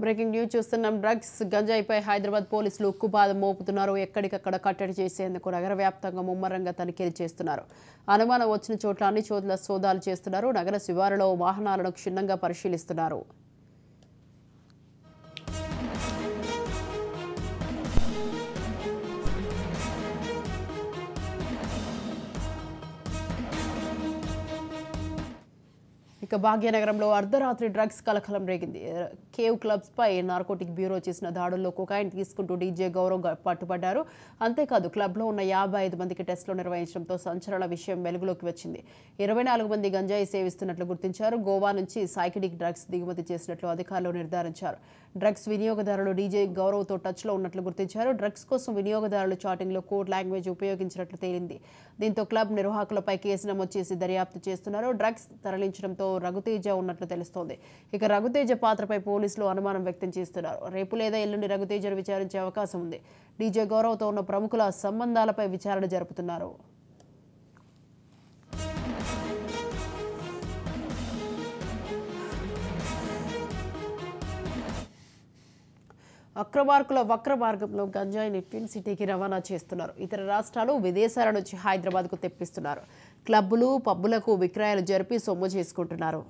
Breaking news చూస్తున్నాం. Drugs గంజాయిపై Hyderabad పోలీసులు ఉక్కుపాదం మోపుతున్నారు. ఎక్కడికక్కడ కట్టడి చేసేందుకు నగర వ్యాప్తంగా ముమ్మరంగా తనిఖీలు చేస్తున్నారు. అనుమానం వచ్చిన చోట్ల అన్ని చోట్ల సోదాలు చేస్తున్నారు. నగర శివారులో వాహనాలను క్షుణ్ణంగా పరిశీలిస్తున్నారు. ఇక భాగ్యనగరంలో అర్ధరాత్రి డ్రగ్స్ కలకలం రేగింది. కేవ్ క్లబ్స్ పై నార్కోటిక్ బ్యూరో చేసిన దాడుల్లో కొకైన్ తీసుకుంటూ డీజే గౌరవ్ పట్టుబడ్డారు. అంతేకాదు క్లబ్లో ఉన్న 55 మందికి టెస్టులు నిర్వహించడంతో సంచలన విషయం వెలుగులోకి వచ్చింది. 24 మంది గంజాయి సేవిస్తున్నట్లు గుర్తించారు. గోవా నుంచి సైకిడిక్ డ్రగ్స్ దిగుమతి చేసినట్లు అధికారులు నిర్ధారించారు. డ్రగ్స్ వినియోగదారులు డీజే గౌరవ్తో టచ్లో ఉన్నట్లు గుర్తించారు. డ్రగ్స్ కోసం వినియోగదారులు చాటింగ్లో కోడ్ లాంగ్వేజ్ ఉపయోగించినట్లు తేలింది. దీంతో క్లబ్ నిర్వాహకులపై కేసు నమోదు చేసి దర్యాప్తు చేస్తున్నారు. డ్రగ్స్ తరలించడంతో రఘుతేజ ఉన్నట్లు తెలుస్తోంది. ఇక రఘుతేజ పాత్రపై పోలీసులు అనుమానం వ్యక్తం చేస్తున్నారు. రేపు లేదా ఎల్లుండి రఘుతేజను విచారించే అవకాశం ఉంది. డీజే గౌరవ్తో ఉన్న ప్రముఖుల సంబంధాలపై విచారణ జరుపుతున్నారు. అక్రమార్కుల వక్ర మార్గంలో గంజాయిని ట్విన్ సిటీకి రవాణా చేస్తున్నారు. ఇతర రాష్ట్రాలు, విదేశాల నుంచి హైదరాబాద్కు తెప్పిస్తున్నారు. క్లబ్బులు, పబ్బులకు విక్రయాలు జరిపి సొమ్ము చేసుకుంటున్నారు.